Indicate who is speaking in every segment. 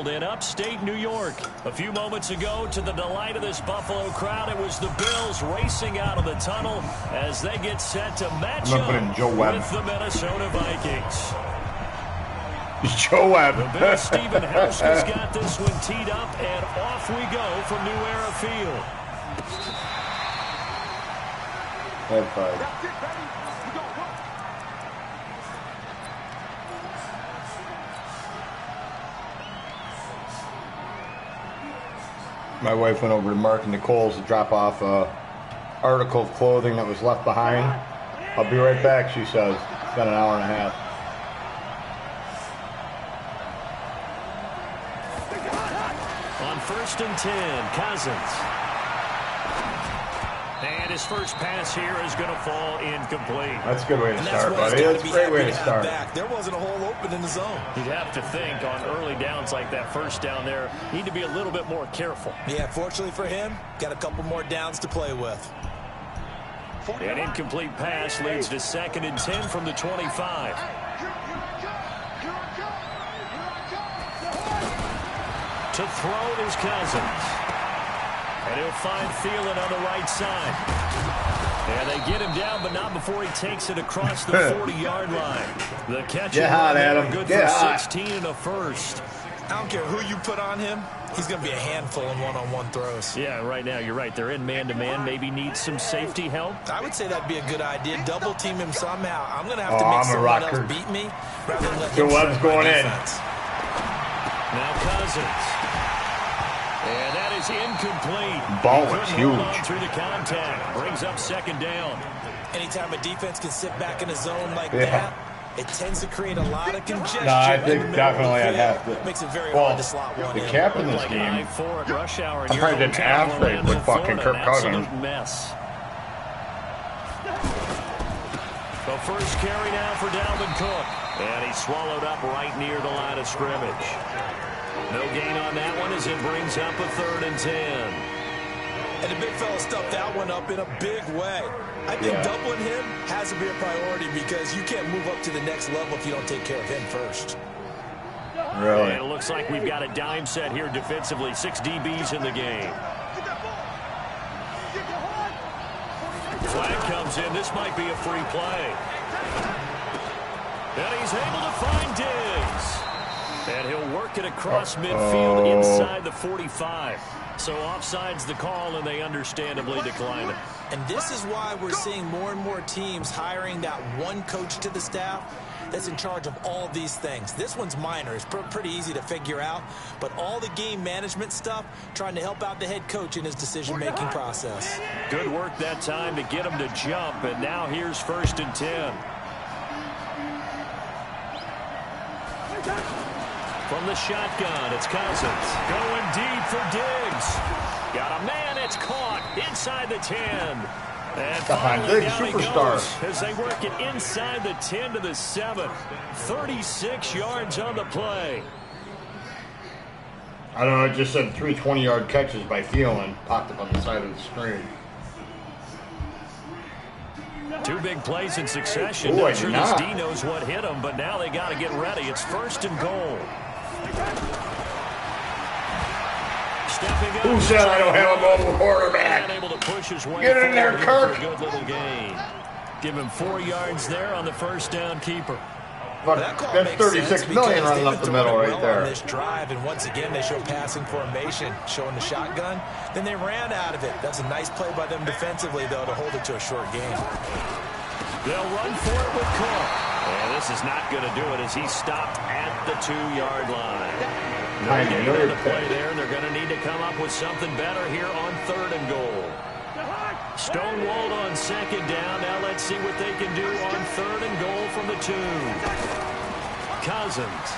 Speaker 1: Field in upstate New York. A few moments ago, to the delight of this Buffalo crowd, it was the Bills racing out of the tunnel as they get set to match up with the Minnesota Vikings.
Speaker 2: Joe Webb.
Speaker 1: The Bills' Stephen Hauschka's got this one teed up, and off we go from New Era Field.
Speaker 2: Head fight. My wife went over to Mark and Nicole's to drop off an article of clothing that was left behind. I'll be right back, she says. It's been an hour and a half.
Speaker 1: On 1st and 10, Cousins. And his first pass here is going to fall incomplete.
Speaker 2: That's a good way to start, buddy. That's a great way to start.
Speaker 3: There wasn't a hole open in the zone.
Speaker 1: You'd have to think on early downs like that first down there, need to be a little bit more careful.
Speaker 3: Yeah, fortunately for him, got a couple more downs to play with.
Speaker 1: An incomplete pass leads to 2nd and 10 from the 25. To throw is Cousins. And he'll find Thielen on the right side. And they get him down, but not before he takes it across the 40-yard line. The catch
Speaker 2: Get hot, Adam.
Speaker 1: Good
Speaker 2: Get
Speaker 1: for
Speaker 2: hot.
Speaker 1: 16 and a first.
Speaker 3: I don't care who you put on him. He's going to be a handful in one-on-one throws.
Speaker 1: Yeah, right now, you're right. They're in man-to-man. Maybe need some safety help.
Speaker 3: I would say that'd be a good idea. Double team him somehow. I'm going to have to make someone else beat me rather than let him
Speaker 2: Webb's going in.
Speaker 1: Now Cousins. And that is incomplete.
Speaker 2: Ball was huge.
Speaker 1: Through the contact. Brings up 2nd down.
Speaker 3: Anytime a defense can sit back in a zone like that, it tends to create a lot of congestion.
Speaker 2: No, I think definitely I'd have to.
Speaker 3: Makes it very hard to slot one in.
Speaker 2: The cap in this game,
Speaker 1: rush hour,
Speaker 2: I probably didn't half rate with fucking Kirk Cousins.
Speaker 1: Mess. The first carry now for Dalvin Cook. And he's swallowed up right near the line of scrimmage. No gain on that one as it brings up a 3rd and 10.
Speaker 3: And the big fella stuffed that one up in a big way. I think doubling him has to be a priority because you can't move up to the next level if you don't take care of him first.
Speaker 2: Really?
Speaker 1: And it looks like we've got a dime set here defensively. 6 DBs in the game. Flag comes in. This might be a free play. And he's able to find Diggs. And he'll work it across midfield inside the 45. So offside's the call, and they understandably decline it.
Speaker 3: And this is why we're seeing more and more teams hiring that one coach to the staff that's in charge of all these things. This one's minor. It's pretty easy to figure out. But all the game management stuff, trying to help out the head coach in his decision-making process.
Speaker 1: Good work that time to get him to jump. And now here's 1st and 10. From the shotgun, it's Cousins. Going deep for Diggs. Got a man, it's caught inside the 10. And
Speaker 2: behind Diggs, superstar.
Speaker 1: As they work it inside the 10 to the 7. 36 yards on the play.
Speaker 2: I don't know, it just said 3 20-yard catches by Thielen. Popped up on the side of the screen.
Speaker 1: 2 big plays in succession. Not sure this D knows what hit him, but now they got to get ready. It's 1st and goal.
Speaker 2: Who said I don't have a mobile quarterback?
Speaker 1: Able to push his way
Speaker 2: Get in there, Kirk.
Speaker 1: For a good little gain. Give him 4 yards there on the 1st down keeper.
Speaker 2: That's $36 million running up the middle right there.
Speaker 3: On this drive, and once again they show passing formation, showing the shotgun. Then they ran out of it. That's a nice play by them defensively, though, to hold it to a short game.
Speaker 1: They'll run for it with Cook. And this is not going to do it as he's stopped at the 2-yard line. No gain on the play there, and they're going to need to come up with something better here on 3rd and goal. Stonewalled on 2nd down. Now let's see what they can do on 3rd and goal from the 2. Cousins.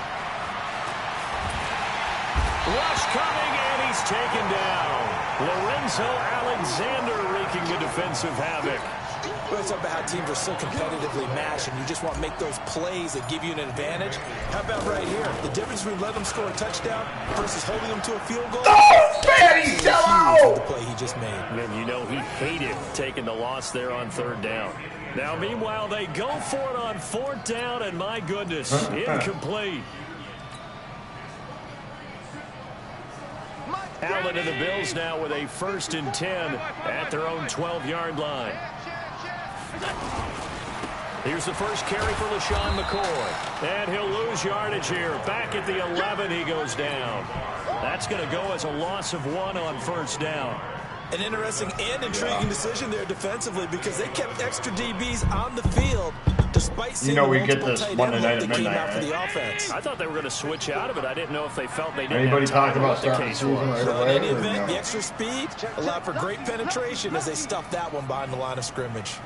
Speaker 1: Rush coming, and he's taken down. Lorenzo Alexander wreaking the defensive havoc.
Speaker 3: Well, it's about how teams are so competitively matched, and you just want to make those plays that give you an advantage. How about right here? The difference between letting them score a touchdown versus holding them to a field goal.
Speaker 2: Oh, man, he's still out!
Speaker 3: The play he just made.
Speaker 1: And you know he hated taking the loss there on 3rd down. Now, meanwhile, they go for it on 4th down, and my goodness, incomplete. Allen and the Bills now with a 1st and 10 at their own 12-yard line. Here's the first carry for LaShawn McCoy. And he'll lose yardage here. Back at the 11, he goes down. That's going to go as a loss of 1 on 1st down.
Speaker 3: An interesting and intriguing decision there defensively because they kept extra DBs on the field despite seeing
Speaker 2: we
Speaker 3: multiple
Speaker 2: get this
Speaker 3: tight
Speaker 2: Monday
Speaker 3: end
Speaker 2: night
Speaker 3: that
Speaker 2: at
Speaker 3: came
Speaker 2: midnight,
Speaker 3: out for
Speaker 2: right?
Speaker 3: the offense.
Speaker 1: I thought they were going to switch out of it. I didn't know if they felt they didn't
Speaker 2: Anybody
Speaker 1: have time
Speaker 2: talk about
Speaker 1: what the
Speaker 2: starting
Speaker 1: case
Speaker 2: season
Speaker 1: was.
Speaker 2: right
Speaker 3: So
Speaker 2: away?
Speaker 3: in any
Speaker 2: Or
Speaker 3: event,
Speaker 2: no?
Speaker 3: the extra speed allowed for great penetration as they stuffed that one behind the line of scrimmage.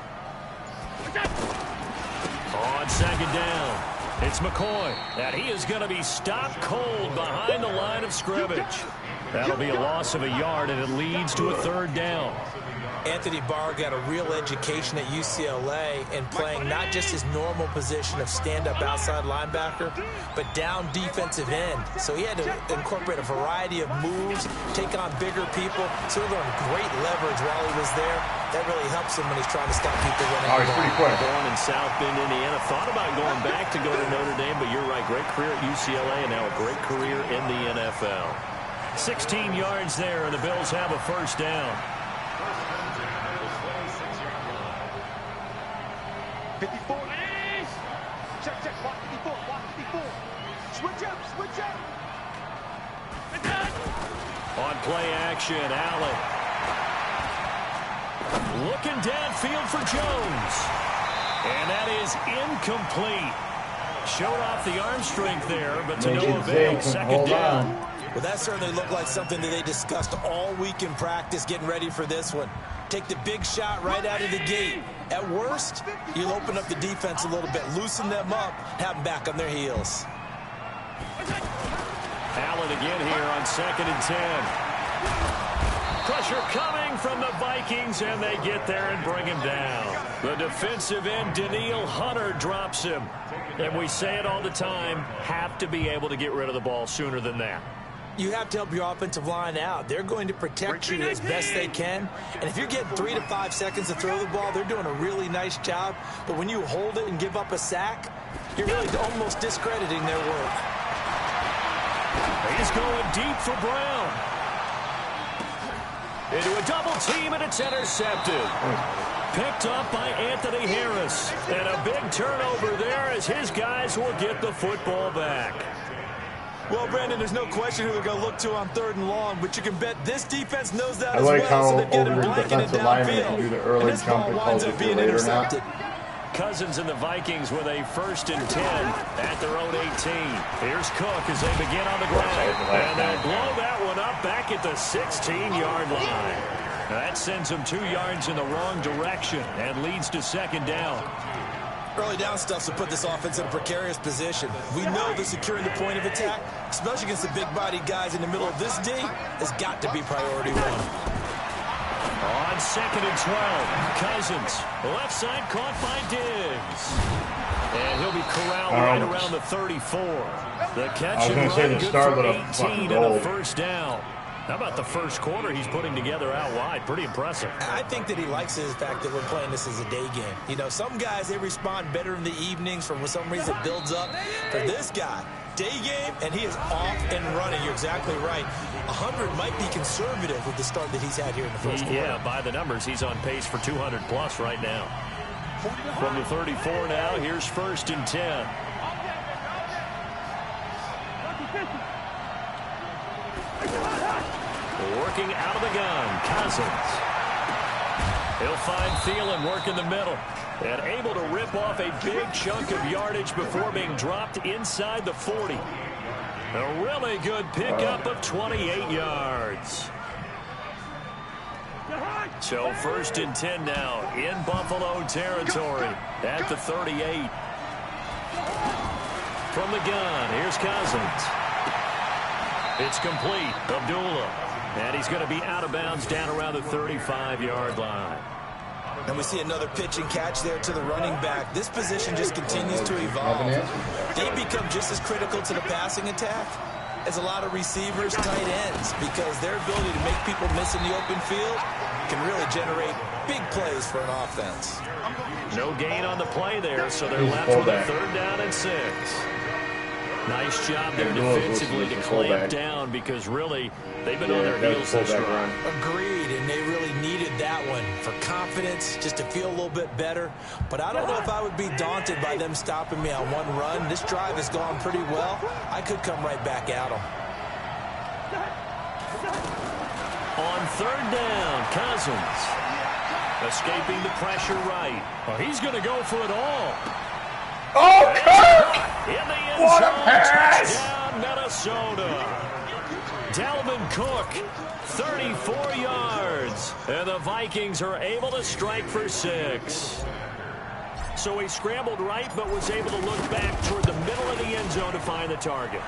Speaker 1: On 2nd down, it's McCoy. And he is going to be stopped cold behind the line of scrimmage. That'll be a loss of a yard, and it leads to a 3rd down.
Speaker 3: Anthony Barr got a real education at UCLA in playing not just his normal position of stand-up outside linebacker, but down defensive end. So he had to incorporate a variety of moves, take on bigger people. So he learned great leverage while he was there. That really helps him when he's trying to stop people running.
Speaker 2: Oh, he's pretty quick.
Speaker 1: Born in South Bend, Indiana. Thought about going back to go to Notre Dame, but you're right. Great career at UCLA and now a great career in the NFL. 16 yards there, and the Bills have a 1st down.
Speaker 4: 54. Check, block 54, block 54. Switch up.
Speaker 1: On play action, Allen. Looking downfield for Jones. And that is incomplete. Showed off the arm strength there, but to no avail. 2nd down.
Speaker 3: Well, that certainly looked like something that they discussed all week in practice getting ready for this one. Take the big shot right out of the gate. At worst, you'll open up the defense a little bit, loosen them up, have them back on their heels.
Speaker 1: Allen again here on 2nd and 10. Pressure coming from the Vikings, and they get there and bring him down. The defensive end, Danielle Hunter, drops him. And we say it all the time, have to be able to get rid of the ball sooner than that.
Speaker 3: You have to help your offensive line out. They're going to protect you as best they can. And if you're getting 3 to 5 seconds to throw the ball, they're doing a really nice job. But when you hold it and give up a sack, you're really almost discrediting their work.
Speaker 1: He's going deep for Brown. Into a double team, and it's intercepted. Picked up by Anthony Harris. And a big turnover there as his guys will get the football back.
Speaker 3: Well, Brandon, there's no question who they're going to look to on 3rd and long, but you can bet this defense knows that
Speaker 2: I
Speaker 3: as
Speaker 2: like
Speaker 3: well,
Speaker 2: how
Speaker 3: so they're getting
Speaker 2: over the
Speaker 3: blanketed
Speaker 2: defensive lineman
Speaker 3: downfield.
Speaker 2: can do the early
Speaker 3: And this
Speaker 2: jump
Speaker 3: ball
Speaker 2: and
Speaker 3: winds
Speaker 2: calls
Speaker 3: up
Speaker 2: it
Speaker 3: being
Speaker 2: later now.
Speaker 3: intercepted.
Speaker 1: Cousins and the Vikings with a 1st and 10 at their own 18. Here's Cook as they begin on the ground. And they'll blow that one up back at the 16-yard line. Now that sends them 2 yards in the wrong direction and leads to 2nd down.
Speaker 3: Early down stuff to put this offense in a precarious position. We know that securing the point of attack, especially against the big-bodied guys in the middle of this D, has got to be priority 1.
Speaker 1: On 2nd and 12, Cousins, left side caught by Diggs. And he'll be corralled right around the 34. The catch and run good for 18 and a 1st down. How about the first quarter he's putting together out wide? Pretty impressive.
Speaker 3: I think that he likes the fact that we're playing this as a day game. You know, some guys, they respond better in the evenings for some reason it builds up. For this guy, day game, and he is off and running. You're exactly right. 100 might be conservative with the start that he's had here in the first quarter.
Speaker 1: Yeah, by the numbers, he's on pace for 200-plus right now. From the 34 now, here's 1st and 10. Working out of the gun, Cousins. He'll find Thielen working the middle. And able to rip off a big chunk of yardage before being dropped inside the 40. A really good pickup of 28 yards. So 1st and 10 now in Buffalo territory at the 38. From the gun, here's Cousins. It's complete. Abdullah. And he's going to be out of bounds down around the 35-yard line.
Speaker 3: And we see another pitch and catch there to the running back. This position just continues to evolve. They become just as critical to the passing attack as a lot of receivers, tight ends, because their ability to make people miss in the open field can really generate big plays for an offense.
Speaker 1: No gain on the play there, so they're left with a 3rd down and 6. Nice job there defensively to clamp down because really they've been on their heels this run.
Speaker 3: Agreed, and they really needed that one for confidence, just to feel a little bit better. But I don't know if I would be daunted by them stopping me on one run. This drive has gone pretty well. I could come right back at them.
Speaker 1: On third down, Cousins. Escaping the pressure right. Oh, he's going to go for it all.
Speaker 2: Oh, Kirk!
Speaker 1: In the end
Speaker 2: What a
Speaker 1: zone,
Speaker 2: pass!
Speaker 1: touchdown, Minnesota. Dalvin Cook, 34 yards. And the Vikings are able to strike for 6. So he scrambled right, but was able to look back toward the middle of the end zone to find the target.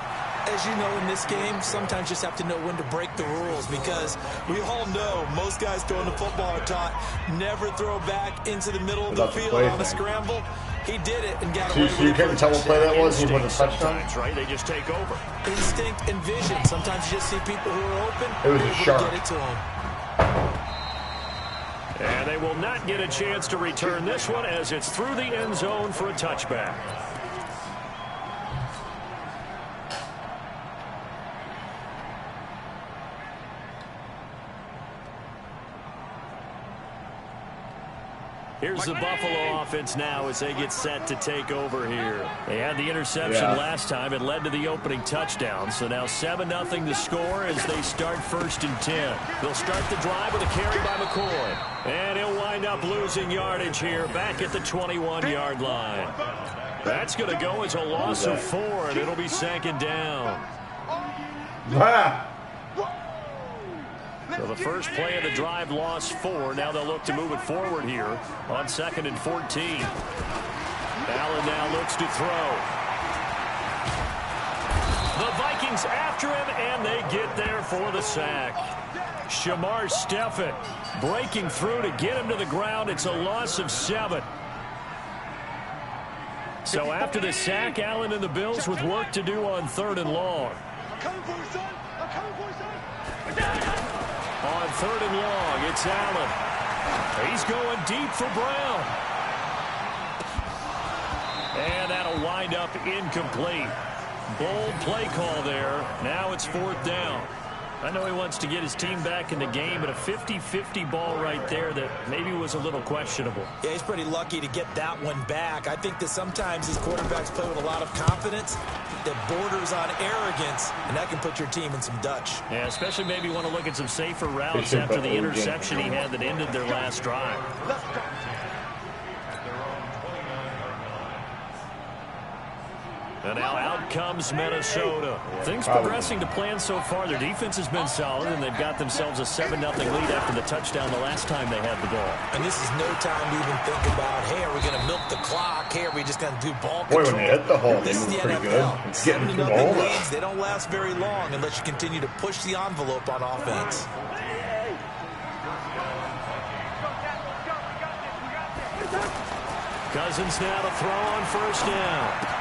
Speaker 3: As you know, in this game, sometimes you just have to know when to break the rules because we all know most guys throwing the football are taught never throw back into the middle of the field on a scramble. He did it and got away with it.
Speaker 2: You couldn't tell what play that was? He put a touchdown?
Speaker 1: Right? They just take over.
Speaker 3: Instinct and vision. Sometimes you just see people who are open.
Speaker 2: It was a shark.
Speaker 3: Get it to them.
Speaker 1: And they will not get a chance to return this one as it's through the end zone for a touchback. Here's the Buffalo offense now as they get set to take over here. They had the interception last time. It led to the opening touchdown. So now 7-0 to score as they start 1st and 10. They'll start the drive with a carry by McCoy. And he'll wind up losing yardage here back at the 21-yard line. That's going to go as a loss of 4, and it'll be 2nd down. So the first play of the drive lost 4. Now they'll look to move it forward here on 2nd and 14. Allen now looks to throw. The Vikings after him, and they get there for the sack. Shamar Stephen breaking through to get him to the ground. It's a loss of 7. So after the sack, Allen and the Bills with work to do on 3rd and long. On 3rd and long, it's Allen. He's going deep for Brown. And that'll wind up incomplete. Bold play call there. Now it's 4th down. I know he wants to get his team back in the game, but a 50-50 ball right there that maybe was a little questionable.
Speaker 3: Yeah, he's pretty lucky to get that one back. I think that sometimes these quarterbacks play with a lot of confidence that borders on arrogance, and that can put your team in some Dutch.
Speaker 1: Yeah, especially maybe want to look at some safer routes after the interception he had that ended their last drive. And now out comes Minnesota. Things progressing to plan so far. Their defense has been solid, and they've got themselves a 7-0 lead after the touchdown the last time they had the ball.
Speaker 3: And this is no time to even think about, hey, are we going to milk the clock? Hey, are we just going to do ball control?
Speaker 2: Boy, when they hit the hole, they
Speaker 3: move
Speaker 2: pretty good. It's getting to the hole.
Speaker 3: Leads, they don't last very long unless you continue to push the envelope on offense.
Speaker 1: Cousins now to throw on 1st down.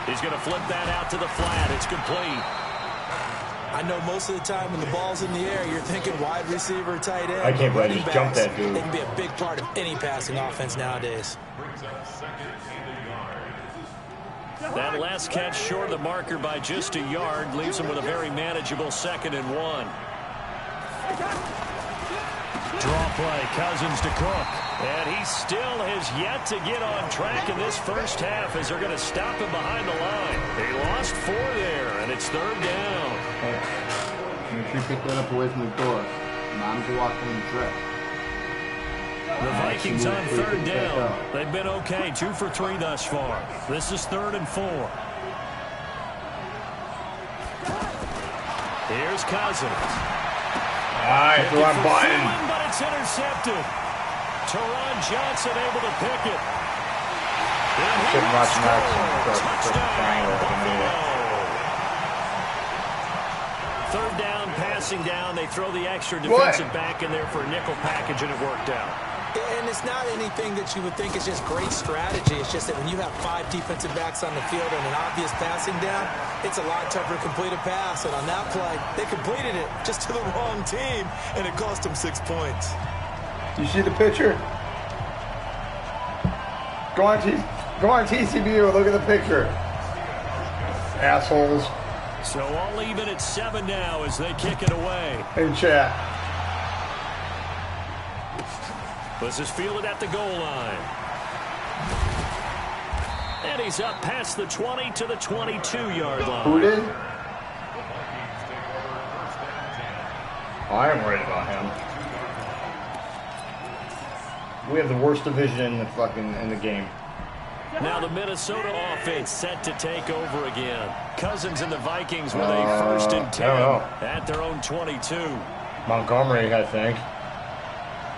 Speaker 1: He's going to flip that out to the flat. It's complete.
Speaker 3: I know most of the time when the ball's in the air, you're thinking wide receiver, tight end.
Speaker 2: I can't believe he jumped that dude.
Speaker 3: They can be a big part of any passing offense nowadays.
Speaker 1: That last catch short of the marker by just a yard leaves him with a very manageable 2nd and 1. Draw play, Cousins to Cook. And he still has yet to get on track in this first half as they're going to stop him behind the line. They lost 4 there, and it's 3rd down.
Speaker 2: Make sure you pick that up away from the door. Mom's walking in the trip.
Speaker 1: The Vikings on 3rd down. They've been okay, 2 for 3 thus far. This is 3rd and 4. Here's Cousins.
Speaker 2: Nice, we're on button.
Speaker 1: But it's intercepted. Teron Johnson able to pick it. And he touchdown, Buffalo. 3rd down, passing down. They throw the extra defensive back in there for a nickel package, and it worked out.
Speaker 3: And it's not anything that you would think is just great strategy. It's just that when you have 5 defensive backs on the field and an obvious passing down, it's a lot tougher to complete a pass. And on that play, they completed it just to the wrong team, and it cost them 6 points.
Speaker 2: You see the picture? Go on TCBU, look at the picture. Assholes.
Speaker 1: So all even at 7 now as they kick it away.
Speaker 2: Hey, chat.
Speaker 1: This is fielded at the goal line. And he's up past the 20 to the 22-yard line.
Speaker 2: Who did? Oh, I am worried about him. We have the worst division in the game.
Speaker 1: Now the Minnesota offense set to take over again. Cousins and the Vikings with a 1st and 10 at their own 22.
Speaker 2: Montgomery, I think.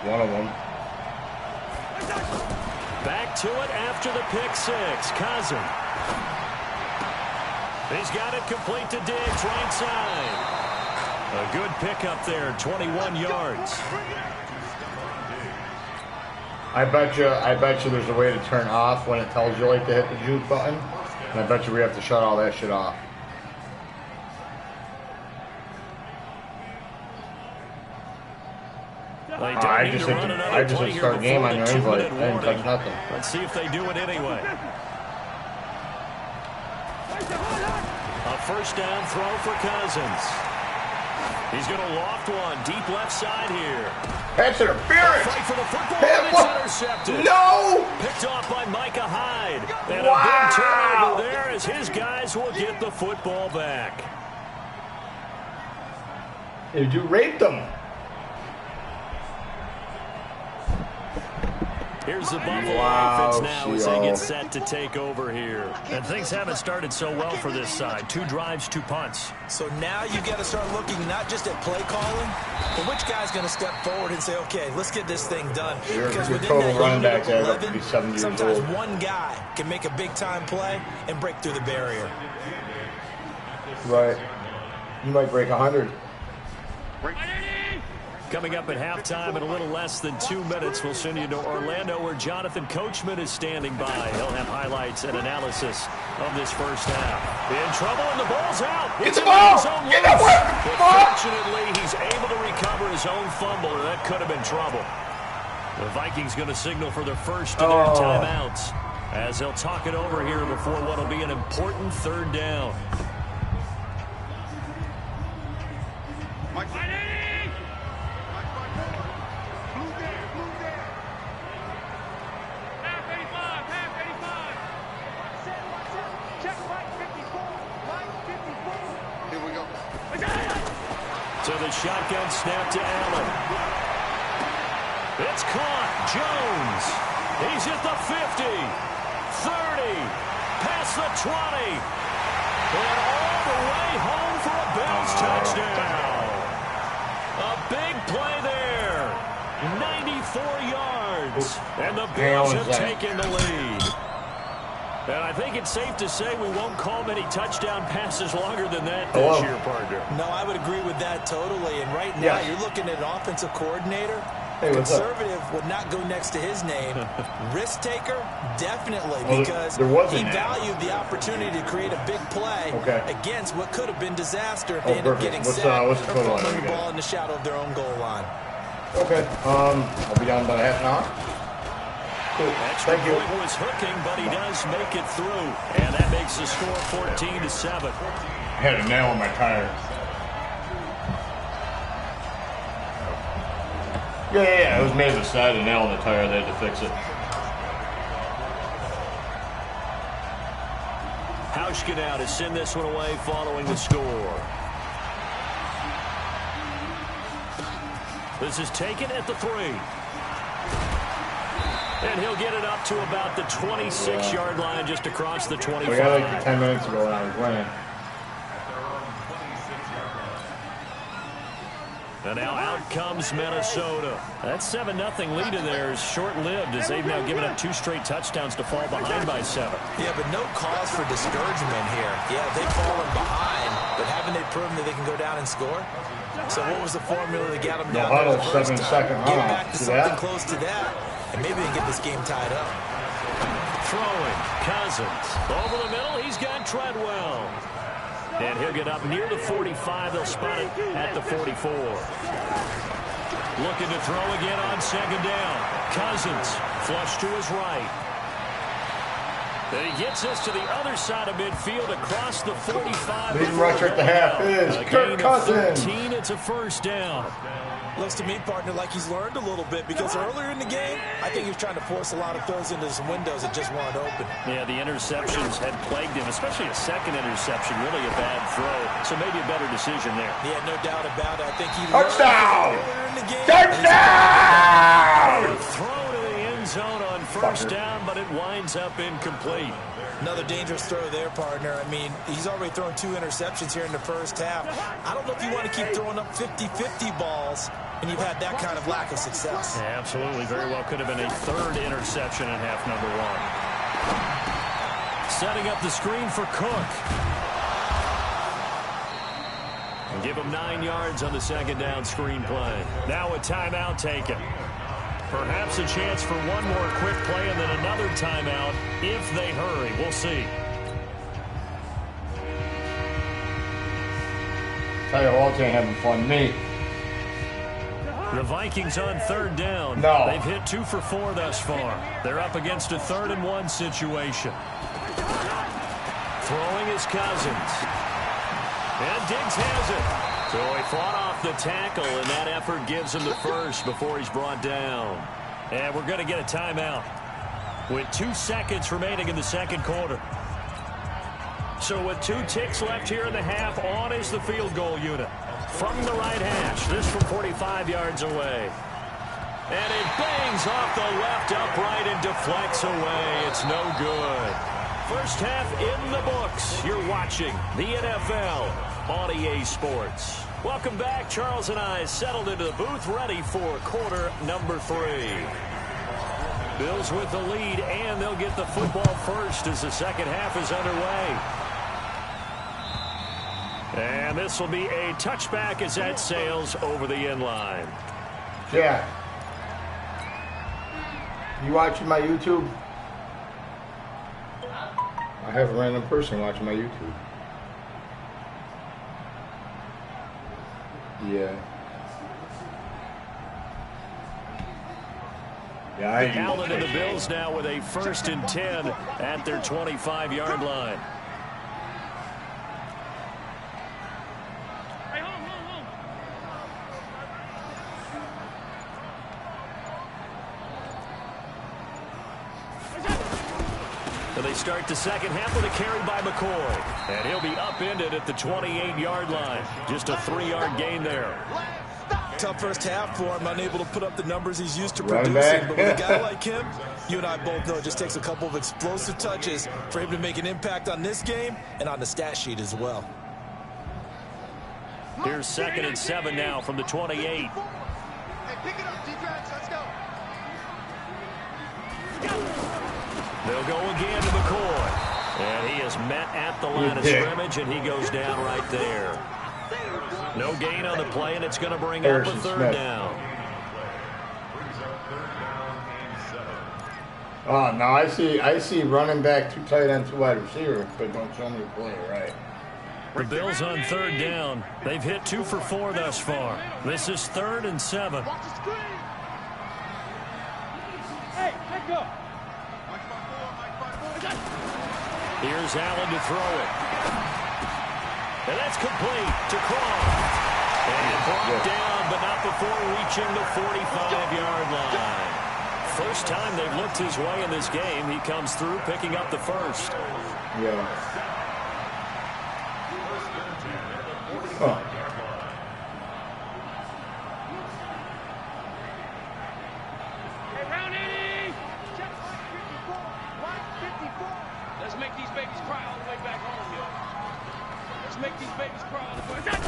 Speaker 2: One of them.
Speaker 1: Back to it after the pick 6. Cousins. He's got it complete to Diggs, right side. A good pickup there, 21 yards.
Speaker 2: I bet you there's a way to turn off when it tells you like to hit the juke button. And I bet you we have to shut all that shit off. I just hit start game on your invite. I didn't touch nothing.
Speaker 1: Let's see if they do it anyway. A 1st down throw for Cousins. He's going to loft one deep left side here.
Speaker 2: That's interference.
Speaker 1: Fight for the football, and it's intercepted.
Speaker 2: No!
Speaker 1: Picked off by Micah Hyde. And a big turnover there as his guys will get the football back.
Speaker 2: Did you rape them?
Speaker 1: Here's the Buffalo offense now as they get set to take over here. And things haven't started so well for this side. 2 drives, 2 punts.
Speaker 3: So now you got to start looking not just at play calling, but which guy's going to step forward and say, okay, let's get this thing done. Because
Speaker 2: your
Speaker 3: within
Speaker 2: total
Speaker 3: that
Speaker 2: running
Speaker 3: unit
Speaker 2: back
Speaker 3: of
Speaker 2: there
Speaker 3: 11,
Speaker 2: to be 7 years
Speaker 3: sometimes
Speaker 2: old.
Speaker 3: one guy can make a big-time play and break through the barrier.
Speaker 2: Right. You might break 100.
Speaker 1: Coming up at halftime in a little less than 2 minutes, we'll send you to Orlando where Jonathan Coachman is standing by. He'll have highlights and analysis of this first half. In trouble and the ball's out.
Speaker 2: Get the ball! Get the ball!
Speaker 1: Fortunately, he's able to recover his own fumble, or that could have been trouble. The Vikings going to signal for their first of their timeouts as they'll talk it over here before what will be an important 3rd down. So the shotgun snap to Allen. It's caught. Jones. He's at the 50, 30, past the 20, and all the way home for a Bills touchdown. A big play there. 94 yards. And the Bills have taken the lead. And I think it's safe to say we won't call many touchdown passes longer than that this year, partner.
Speaker 3: No, I would agree with that totally. And right now, you're looking at an offensive coordinator. Conservative would not go next to his name. Risk taker, definitely, because he valued the opportunity to create a big play against what could have been disaster if they end up getting sacked or fumbling the ball in the shadow of their own goal line.
Speaker 2: Okay. I'll be done by half an hour. Cool.
Speaker 1: Extra point was hooking, but he does make it through. And that makes the score 14-7.
Speaker 2: I had a nail in my tire. Yeah. It was made of the side, a nail in the tire. They had to fix it.
Speaker 1: Hauschka now to send this one away following the score. This is taken at the 3. And he'll get it up to about the 26-yard line, just across the 25.
Speaker 2: We got like 10 minutes ago when I was winning.
Speaker 1: And now out comes Minnesota. That 7-0 lead of theirs short-lived as they've now given up 2 straight touchdowns to fall behind by 7.
Speaker 3: Yeah, but no cause for discouragement here. Yeah, they've fallen behind, but haven't they proven that they can go down and score? So what was the formula that got them down there the first time? Get back to something close to that, and maybe they can get this game tied up.
Speaker 1: Throwing, Cousins. Over the middle, he's got Treadwell. And he'll get up near the 45. They'll spot it at the 44. Looking to throw again on 2nd down. Cousins, flush to his right. And he gets us to the other side of midfield across the 45.
Speaker 2: Leading rusher at the half is Kirk Cousins.
Speaker 1: 13, it's a first down.
Speaker 3: Looks to me, partner, like he's learned a little bit because earlier in the game, I think he was trying to force a lot of throws into some windows that just weren't open.
Speaker 1: Yeah, the interceptions had plagued him, especially a second interception, really a bad throw. So maybe a better decision there.
Speaker 3: Yeah, no doubt about it. I think he
Speaker 2: touchdown!
Speaker 3: earlier in the game.
Speaker 2: Touchdown!
Speaker 1: Throw to the end zone on first down, but it winds up incomplete.
Speaker 3: Another dangerous throw there, partner. I mean, he's already thrown 2 interceptions here in the first half. I don't know if you want to keep throwing up 50-50 balls when you've had that kind of lack of success.
Speaker 1: Yeah, absolutely. Very well could have been a third interception in half number 1. Setting up the screen for Cook. And give him 9 yards on the second down screen play. Now a timeout taken. Perhaps a chance for one more quick play and then another timeout if they hurry. We'll see.
Speaker 2: Tell you, Walt ain't having fun. Me.
Speaker 1: The Vikings on third down.
Speaker 2: No.
Speaker 1: They've hit 2 for 4 thus far. They're up against a 3rd and 1 situation. Throwing is Cousins. And Diggs has it. So he fought off the tackle, and that effort gives him the first before he's brought down. And we're going to get a timeout with 2 seconds remaining in the second quarter. So with 2 ticks left here in the half, on is the field goal unit. From the right hash, this from 45 yards away. And it bangs off the left upright and deflects away. It's no good. First half in the books. You're watching the NFL on EA Sports. Welcome back. Charles and I settled into the booth, ready for quarter number 3. Bills with the lead, and they'll get the football first as the second half is underway. And this will be a touchback as that sails over the end line.
Speaker 2: Yeah. You watching my YouTube? I have a random person watching my YouTube. Yeah. Yeah,
Speaker 1: Allen and the Bills now with a 1st and 10 at their 25-yard line. So they start the second half with a carry by McCoy. And he'll be upended at the 28-yard line. Just a 3-yard gain there.
Speaker 3: Tough first half for him, unable to put up the numbers he's used to producing. But with a guy like him, you and I both know it just takes a couple of explosive touches for him to make an impact on this game and on the stat sheet as well.
Speaker 1: Here's 2nd and 7 now from the 28.
Speaker 4: Hey, pick it up, D-Drax, let's go.
Speaker 1: They'll go again to McCoy. And he is met at the line of scrimmage, and he goes down right there. No gain on the play, and it's going to bring up a 3rd down.
Speaker 2: Oh, no, I see running back, 2 tight end, 2 wide receivers, but don't show me the play, right?
Speaker 1: The Bills on 3rd down. They've hit 2 for 4 thus far. This is 3rd and 7.
Speaker 4: Watch the screen. Hey, let go.
Speaker 1: Here's Allen to throw it. And that's complete to Croft. And brought down, but not before reaching the 45-yard line. First time they've looked his way in this game. He comes through, picking up the first.
Speaker 2: Yeah. Oh.
Speaker 4: Hey, round 80. Check 54. Let's make these babies cry all the way back home, yo. Let's make these babies cry all the way back.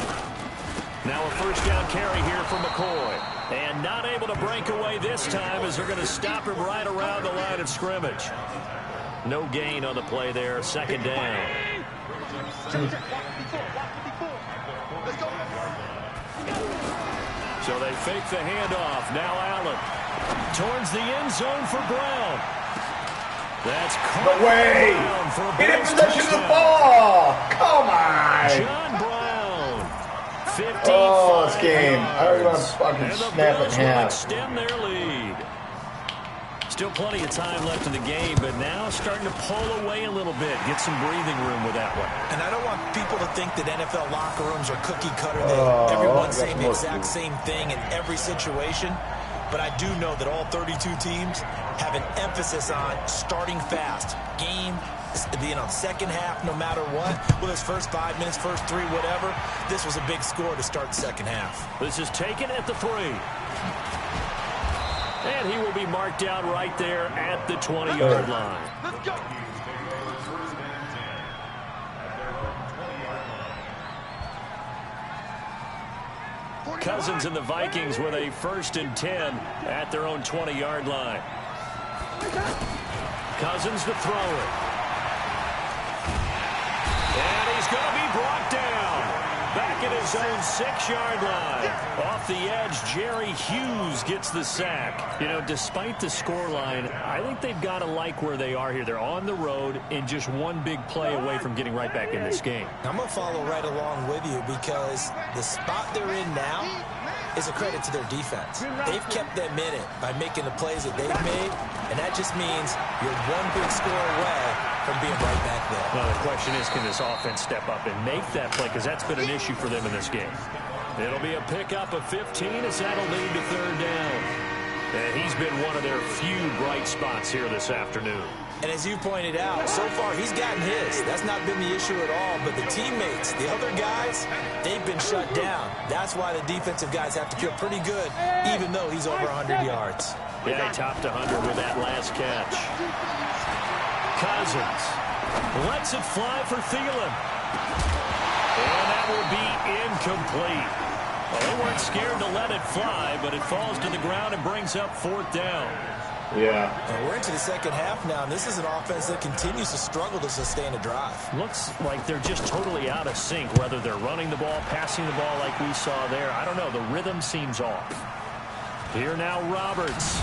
Speaker 1: Now a first down carry here from McCoy. And not able to break away this time as they're going to stop him right around the line of scrimmage. No gain on the play there. 2nd down. So they fake the handoff. Now Allen towards the end zone for Brown. That's
Speaker 2: No way! Get in possession of the ball! Come on!
Speaker 1: John Brown. 55.
Speaker 2: Oh, this game. I already want to fucking snap it in half.
Speaker 1: Extend their lead. Still plenty of time left in the game, but now starting to pull away a little bit. Get some breathing room with that one.
Speaker 3: And I don't want people to think that NFL locker rooms are cookie cutter, that everyone's saying the exact same thing in every situation. But I do know that all 32 teams have an emphasis on starting fast. Game, second half, no matter what. Well, his first 5 minutes, first 3, whatever. This was a big score to start the second half.
Speaker 1: This is taken at the 3. And he will be marked down right there at the 20-yard line.
Speaker 4: Let's go.
Speaker 1: Cousins and the Vikings with a 1st and 10 at their own 20-yard line. Cousins to throw it. And he's going to be brought down. Back at his own 6-yard line. Off the edge, Jerry Hughes gets the sack. You know, despite the scoreline, I think they've got to like where they are here. They're on the road and just one big play away from getting right back in this game.
Speaker 3: I'm going to follow right along with you because the spot they're in now is a credit to their defense. They've kept them in it by making the plays that they've made, and that just means you're one big score away from being right back there.
Speaker 1: Well, the question is, can this offense step up and make that play? Because that's been an issue for them in this game. It'll be a pickup of 15 as that'll lead to 3rd down. And he's been one of their few bright spots here this afternoon.
Speaker 3: And as you pointed out, so far he's gotten his. That's not been the issue at all. But the teammates, the other guys, they've been shut down. That's why the defensive guys have to feel pretty good, even though he's over 100 yards.
Speaker 1: Yeah, he topped 100 with that last catch. Cousins lets it fly for Thielen. And that will be incomplete. Well, they weren't scared to let it fly, but it falls to the ground and brings up 4th down.
Speaker 2: Yeah.
Speaker 3: And we're into the second half now, and this is an offense that continues to struggle to sustain a drive.
Speaker 1: Looks like they're just totally out of sync, whether they're running the ball, passing the ball like we saw there. I don't know. The rhythm seems off. Here now, Roberts.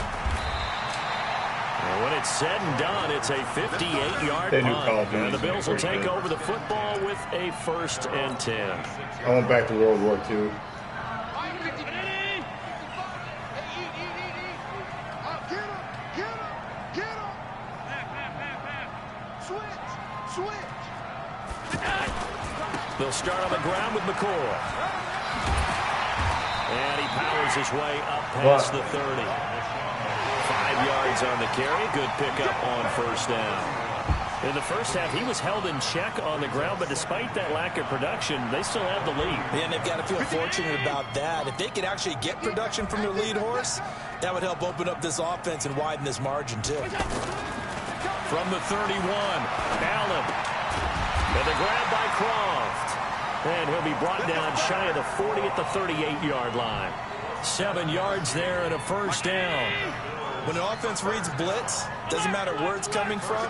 Speaker 1: And when it's said and done, it's a 58-yard punt. And the Bills will take over the football with a 1st and 10.
Speaker 2: I went back to World War II.
Speaker 1: They'll start on the ground with McCoy. And he powers his way up past the 30. 5 yards on the carry. Good pickup on 1st down. In the first half, he was held in check on the ground, but despite that lack of production, they still have the lead.
Speaker 3: Yeah, and they've got to feel fortunate about that. If they could actually get production from their lead horse, that would help open up this offense and widen this margin, too.
Speaker 1: From the 31, Allen. And the grab by Croft. And he'll be brought down shy of the 40 at the 38-yard line. 7 yards there and a 1st down.
Speaker 3: When an offense reads blitz, doesn't matter where it's coming from,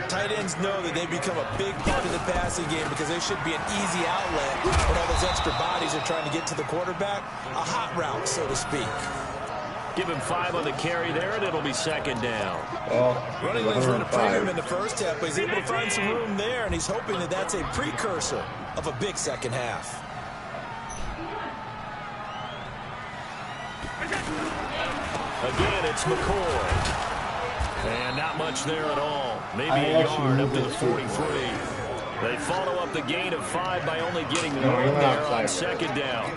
Speaker 3: tight ends know that they become a big part of the passing game because they should be an easy outlet when all those extra bodies are trying to get to the quarterback. A hot route, so to speak.
Speaker 1: Give him 5 on the carry there, and it'll be 2nd down.
Speaker 3: Running lanes run a premium in the first half, but he's able to find some room there, and he's hoping that that's a precursor of a big second half.
Speaker 1: Again, it's McCoy. And not much there at all. Maybe a yard up to the 43. They follow up the gain of 5 by only getting 1 there on 2nd down.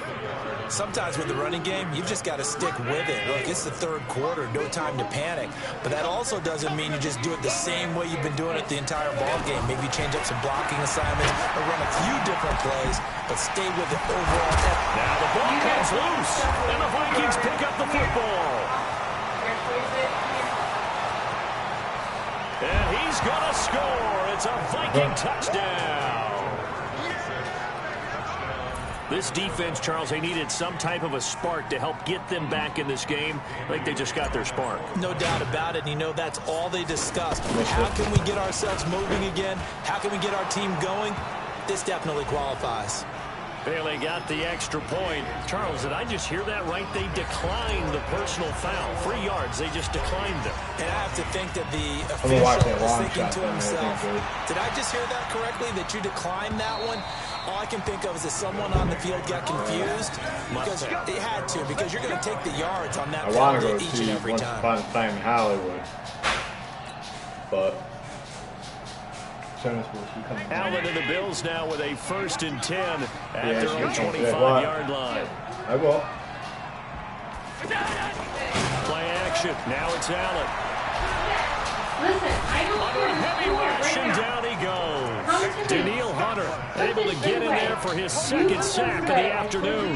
Speaker 3: Sometimes with the running game, you've just got to stick with it. Look, it's the 3rd quarter, no time to panic. But that also doesn't mean you just do it the same way you've been doing it the entire ball game. Maybe change up some blocking assignments or run a few different plays, but stay with the overall effort.
Speaker 1: Now the ball comes loose, and the Vikings pick up the football. And he's going to score. It's a Viking touchdown. This defense, Charles, they needed some type of a spark to help get them back in this game. I think they just got their spark.
Speaker 3: No doubt about it. And you know, that's all they discussed. How can we get ourselves moving again? How can we get our team going? This definitely qualifies.
Speaker 1: Bailey got the extra point. Charles, did I just hear that right? They declined the personal foul. 3 yards, they just declined them.
Speaker 3: And I have to think that the official is thinking to himself, did I just hear that correctly, that you declined that one? All I can think of is that someone on the field got confused. Because it had to, because you're going to take the yards on that penalty each and every time.
Speaker 2: Once upon a time in Hollywood. but
Speaker 1: Allen and the Bills now with a 1st and 10 at their own 25-yard line.
Speaker 2: I will.
Speaker 1: Play action. Now it's Allen.
Speaker 5: Listen, I don't
Speaker 1: Under a heavy rush, and down he goes. Daniil Hunter able to get in there for his 2nd sack of the afternoon.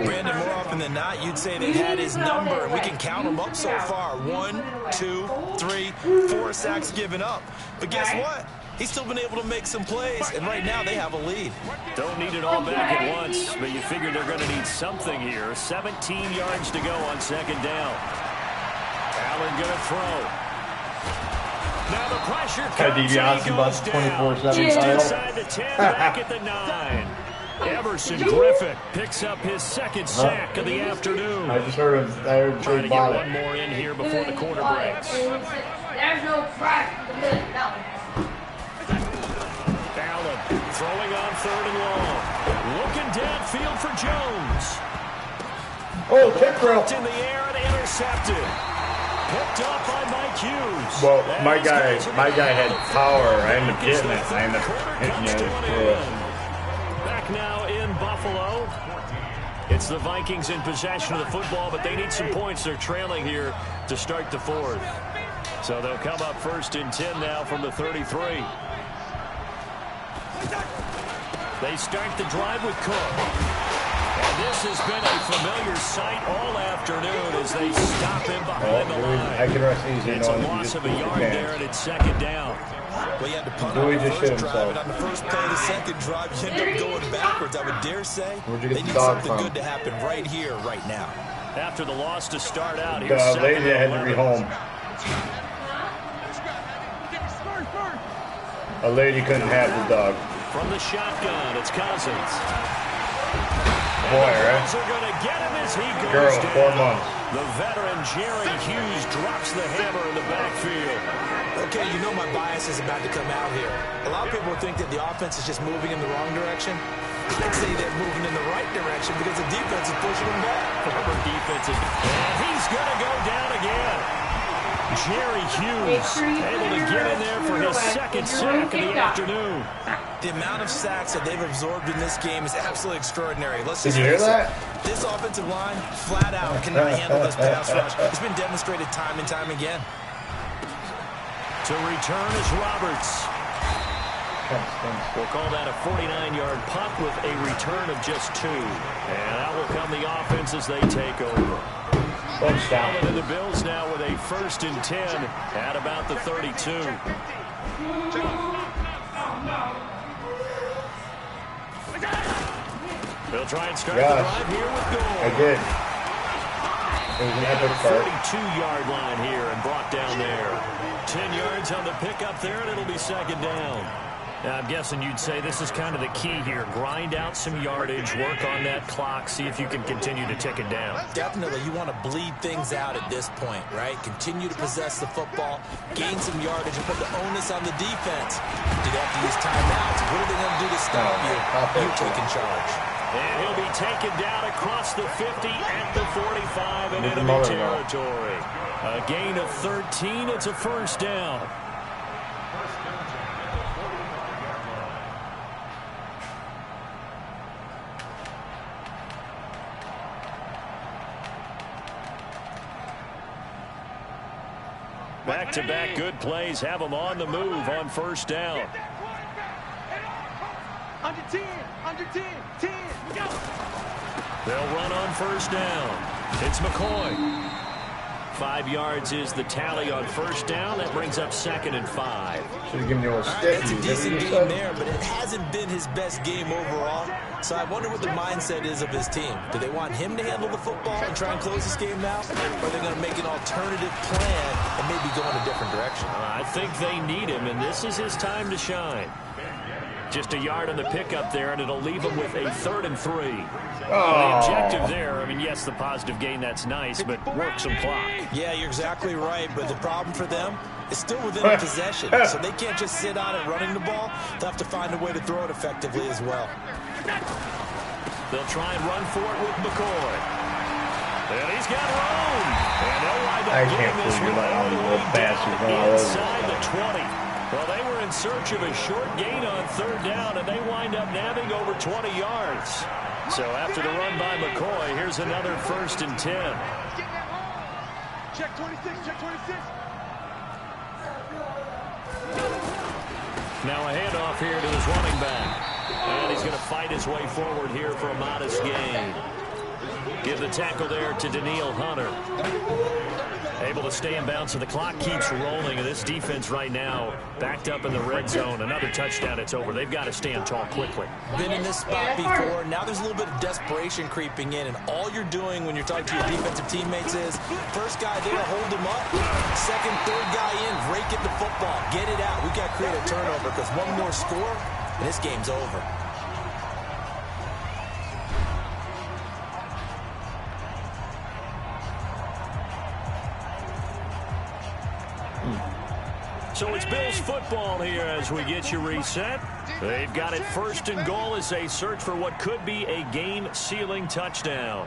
Speaker 3: Brandon, more often than not, you'd say they had his number, and we can count them up so far. 1, 2, 3, 4 sacks given up. But guess what? He's still been able to make some plays, and right now they have a lead.
Speaker 1: Don't need it all back at once, but you figure they're going to need something here. 17 yards to go on 2nd down. Allen going to throw. Now the pressure comes, and he goes down. Just inside the 10, back at the 9. Emerson Griffin picks up his 2nd sack of the afternoon.
Speaker 2: I just heard him.
Speaker 1: Trying to get one more in here before the quarter breaks.
Speaker 5: There's no trash in the middle. No.
Speaker 1: Allen throwing on 3rd and long. Looking downfield for Jones.
Speaker 2: Oh, kick drill.
Speaker 1: In the air and intercepted. Picked up by Mike Hughes.
Speaker 2: Well, my guy had power. I ended up getting it. I ended up hitting it.
Speaker 1: Back now in Buffalo. It's the Vikings in possession of the football, but they need some points. They're trailing here to start the 4th. So they'll come up 1st and 10 now from the 33. They start the drive with Cook. And this has been a familiar sight all afternoon as they stop him behind the line. It's a loss of a yard there, and it's 2nd down.
Speaker 3: Well, you had to punt on the first drive, and on the first play of the 2nd drive, you end up going backwards. I would dare say they need something good to happen right here, right now.
Speaker 1: After the loss to start out,
Speaker 2: here's the lady had to be home. A lady couldn't have the dog.
Speaker 1: From the shotgun, it's Cousins.
Speaker 2: Boy, right?
Speaker 1: Are going to get him as he goes
Speaker 2: Girl,
Speaker 1: down.
Speaker 2: 4 months.
Speaker 1: The veteran Jerry Hughes drops the hammer in the backfield.
Speaker 3: Okay, you know my bias is about to come out here. A lot of people think that the offense is just moving in the wrong direction. I'd say they're moving in the right direction because the defense is pushing them back.
Speaker 1: Former defensive. And he's going to go down again. Jerry Hughes able to get in there for his 2nd sack of the afternoon.
Speaker 3: The amount of sacks that they've absorbed in this game is absolutely extraordinary. Let's just
Speaker 2: Did you hear
Speaker 3: face
Speaker 2: that?
Speaker 3: it. This offensive line, flat out, cannot handle this pass rush. It's been demonstrated time and time again.
Speaker 1: To return is Roberts. We'll call that a 49-yard punt with a return of just 2. And that will come the offense as they take over. Allen and the Bills now with a 1st and 10 at about the 32. They'll try and start the drive here with goal.
Speaker 2: I did. It was an epic start.
Speaker 1: 42-yard line here and brought down there. 10 yards on the pickup there, and it'll be 2nd down. Now, I'm guessing you'd say this is kind of the key here. Grind out some yardage, work on that clock, see if you can continue to tick it down.
Speaker 3: Definitely. You want to bleed things out at this point, right? Continue to possess the football, gain some yardage, and put the onus on the defense. Do they have to use timeouts? What are they going to do to stop you? You taking charge.
Speaker 1: And he'll be taken down across the 50 at the 45 in enemy territory. A gain of 13. It's a 1st down. Back-to-back good plays have them on the move on 1st down.
Speaker 4: Under 10, under 10, 10, go!
Speaker 1: They'll run on 1st down. It's McCoy. 5 yards is the tally on 1st down. That brings up 2nd and 5.
Speaker 2: Should have given you a stick.
Speaker 3: That's a decent game there, but it hasn't been his best game overall. So I wonder what the mindset is of his team. Do they want him to handle the football and try and close this game now? Or are they going to make an alternative plan and maybe go in a different direction?
Speaker 1: I think they need him, and this is his time to shine. Just a yard on the pickup there, and it'll leave him with a 3rd and 3. The objective there, I mean, yes, the positive gain, that's nice, but work some clock.
Speaker 3: Yeah, you're exactly right, but the problem for them is still within possession, so they can't just sit on it running the ball. They'll have to find a way to throw it effectively as well.
Speaker 1: They'll try and run for it with McCoy. And he's got room. And they'll wind up
Speaker 2: I
Speaker 1: getting
Speaker 2: can't
Speaker 1: this
Speaker 2: believe you
Speaker 1: one
Speaker 2: let all these little bastards run all over
Speaker 1: inside the 20. Well, they were in search of a short gain on third down, and they wind up nabbing over 20 yards. So after the run by McCoy, here's another 1st and 10.
Speaker 4: Check 26, check 26.
Speaker 1: Now a handoff here to his running back. And he's going to fight his way forward here for a modest gain. Give the tackle there to Daniil Hunter. Able to stay in bounds, so the clock keeps rolling. And this defense right now backed up in the red zone. Another touchdown, it's over. They've got to stand tall quickly.
Speaker 3: Been in this spot before. Now there's a little bit of desperation creeping in. And all you're doing when you're talking to your defensive teammates is, first guy there, hold him up. Second, third guy in, rake at the football. Get it out. We got to create a turnover because one more score, and this game's over.
Speaker 1: So it's Bills football here as we get you reset. They've got it 1st and goal as they search for what could be a game-sealing touchdown.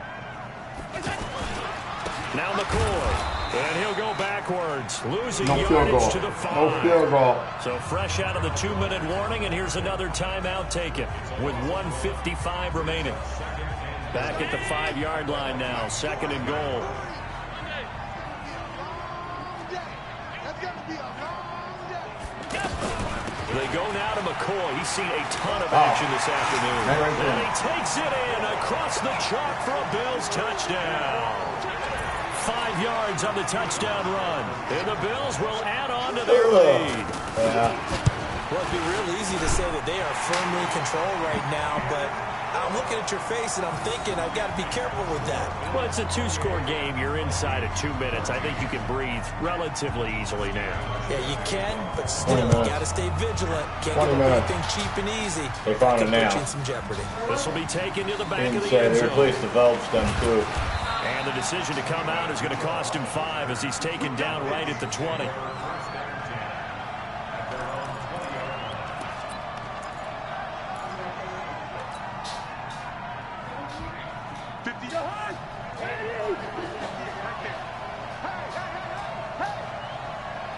Speaker 1: Now McCoy, and he'll go backwards, losing yardage to the 5.
Speaker 2: No field goal.
Speaker 1: So fresh out of the 2-minute warning, and here's another timeout taken with 1:55 remaining. Back at the 5-yard line now, 2nd and goal. They go now to McCoy. He's seen a ton of action this afternoon. And he takes it in across the chalk for a Bills touchdown. 5 yards on the touchdown run. And the Bills will add on to their lead.
Speaker 3: Well, it'd be real easy to say that they are firmly in control right now, but I'm looking at your face and I'm thinking I've got to be careful with that.
Speaker 1: Well, it's a 2-score game. You're inside of 2 minutes. I think you can breathe relatively easily now.
Speaker 3: Yeah, you can, but still, you got to stay vigilant. Can't give anything cheap and easy.
Speaker 2: They found it now.
Speaker 3: Put you in some jeopardy.
Speaker 1: This will be taken to the back of the
Speaker 2: They
Speaker 1: end zone.
Speaker 2: replaced the valve stem, too.
Speaker 1: And the decision to come out is going to cost him 5 as he's taken down right at the 20.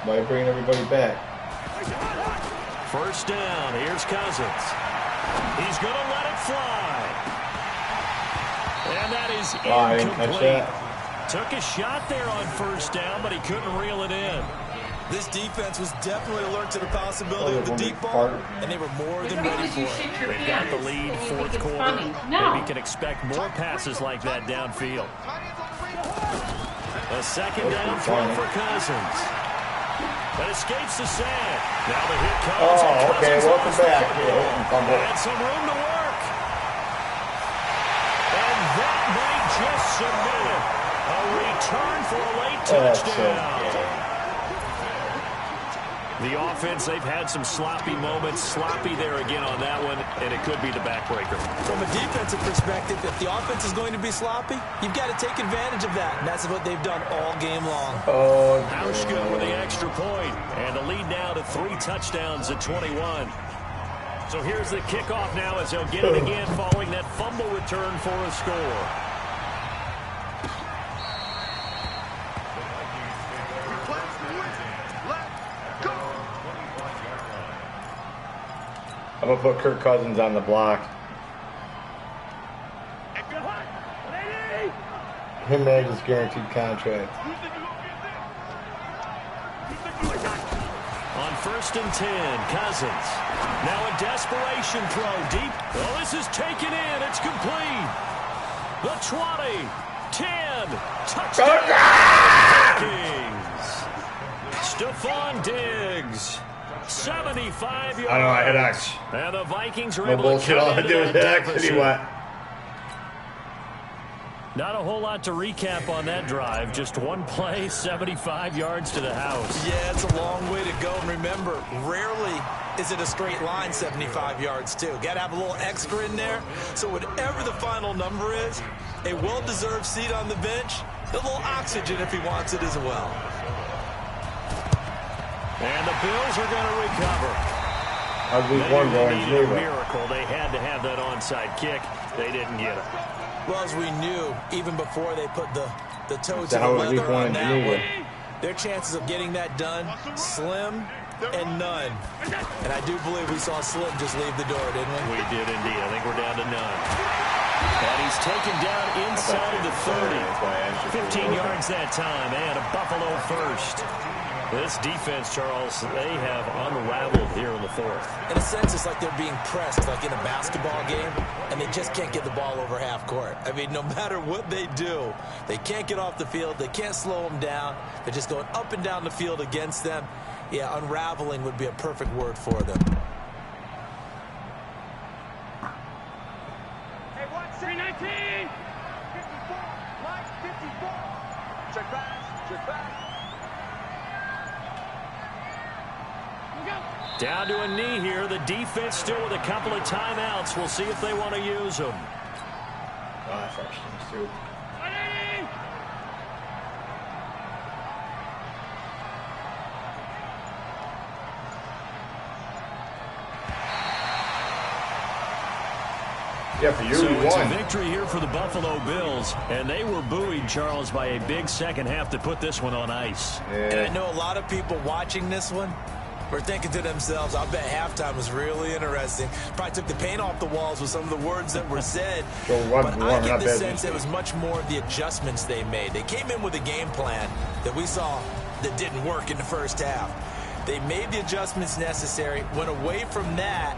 Speaker 2: By bringing everybody back.
Speaker 1: 1st down. Here's Cousins. He's going to let it fly. And that is incomplete. Took a shot there on 1st down, but he couldn't reel it in.
Speaker 3: This defense was definitely alert to the possibility of the deep ball, and they were more than ready for it.
Speaker 1: They've got the lead 4th quarter. Maybe can expect more passes like that downfield. A 2nd down throw for Cousins. That escapes the sand. Now the hit comes.
Speaker 2: Oh, okay. Welcome back.
Speaker 1: And some room to work. And that might just cement it. A return for a late touchdown. The offense, they've had some sloppy moments. Sloppy there again on that one, and it could be the backbreaker.
Speaker 3: From a defensive perspective, if the offense is going to be sloppy, you've got to take advantage of that, and that's what they've done all game long.
Speaker 1: Hauschka with the extra point, and the lead now to 3 touchdowns at 21. So here's the kickoff now as they'll get it again following that fumble return for a score.
Speaker 2: I'm going to put Kirk Cousins on the block. Him and his guaranteed contract.
Speaker 1: On 1st and 10, Cousins. Now a desperation throw deep. Well, this is taken in. It's complete. The 20, 10, touchdown. Vikings. Stephon Diggs. 75 yards.
Speaker 2: I don't know, I hit X.
Speaker 1: And the Vikings are
Speaker 2: No
Speaker 1: able
Speaker 2: bullshit,
Speaker 1: to
Speaker 2: all I
Speaker 1: come
Speaker 2: did was
Speaker 1: into
Speaker 2: hit
Speaker 1: that
Speaker 2: X and he
Speaker 1: deficit.
Speaker 2: went.
Speaker 1: Not a whole lot to recap on that drive. Just one play, 75 yards to the house.
Speaker 3: Yeah, it's a long way to go. And remember, rarely is it a straight line 75 yards, too. Got to have a little extra in there. So whatever the final number is, a well-deserved seat on the bench, a little oxygen if he wants it as well.
Speaker 1: And the Bills are going to recover.
Speaker 2: I'd be one going
Speaker 1: a miracle. They had to have that onside kick. They didn't get it.
Speaker 3: Well, as we knew, even before they put the toe to
Speaker 2: That's how
Speaker 3: the
Speaker 2: we
Speaker 3: leather on
Speaker 2: wanted to
Speaker 3: that
Speaker 2: do
Speaker 3: one,
Speaker 2: it.
Speaker 3: their chances of getting that done, slim and none. And I do believe we saw Slim just leave the door, didn't we?
Speaker 1: We did indeed. I think we're down to none. And he's taken down inside of the 30. 15 yards that time, and a Buffalo first. This defense, Charles, they have unraveled here in the fourth.
Speaker 3: In a sense, it's like they're being pressed, like in a basketball game, and they just can't get the ball over half court. I mean, no matter what they do, they can't get off the field. They can't slow them down. They're just going up and down the field against them. Yeah, unraveling would be a perfect word for them.
Speaker 4: Hey, watch 319. 54. Line 54. Check back. Check back.
Speaker 1: Down to a knee here. The defense still with a couple of timeouts. We'll see if they want to use them.
Speaker 2: Gosh, our teams too. Yeah, for you,
Speaker 1: so
Speaker 2: we
Speaker 1: it's
Speaker 2: won.
Speaker 1: a victory here for the Buffalo Bills, and they were buoyed, Charles, by a big second half to put this one on ice.
Speaker 2: Yeah.
Speaker 3: And I know a lot of people watching this one were thinking to themselves, I bet halftime was really interesting. Probably took the paint off the walls with some of the words that were said. But I get the sense it was much more of the adjustments they made. They came in with a game plan that we saw that didn't work in the first half. They made the adjustments necessary, went away from that,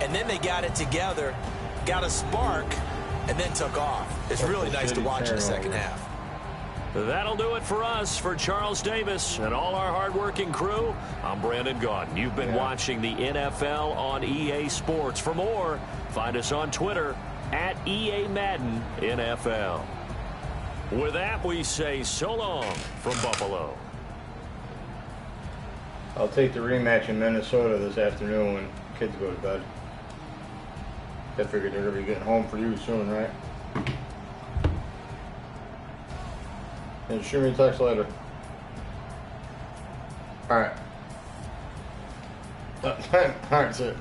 Speaker 3: and then they got it together, got a spark, and then took off. It's really nice to watch in the second half.
Speaker 1: That'll do it for us. For Charles Davis and all our hardworking crew, I'm Brandon Gaudin. You've been watching the NFL on EA Sports. For more, find us on Twitter at EA Madden NFL. With that, we say so long from Buffalo.
Speaker 2: I'll take the rematch in Minnesota this afternoon when kids go to bed. I figured they're going to be getting home for you soon, right? And shoot me a text later. Alright. Alright, that's it.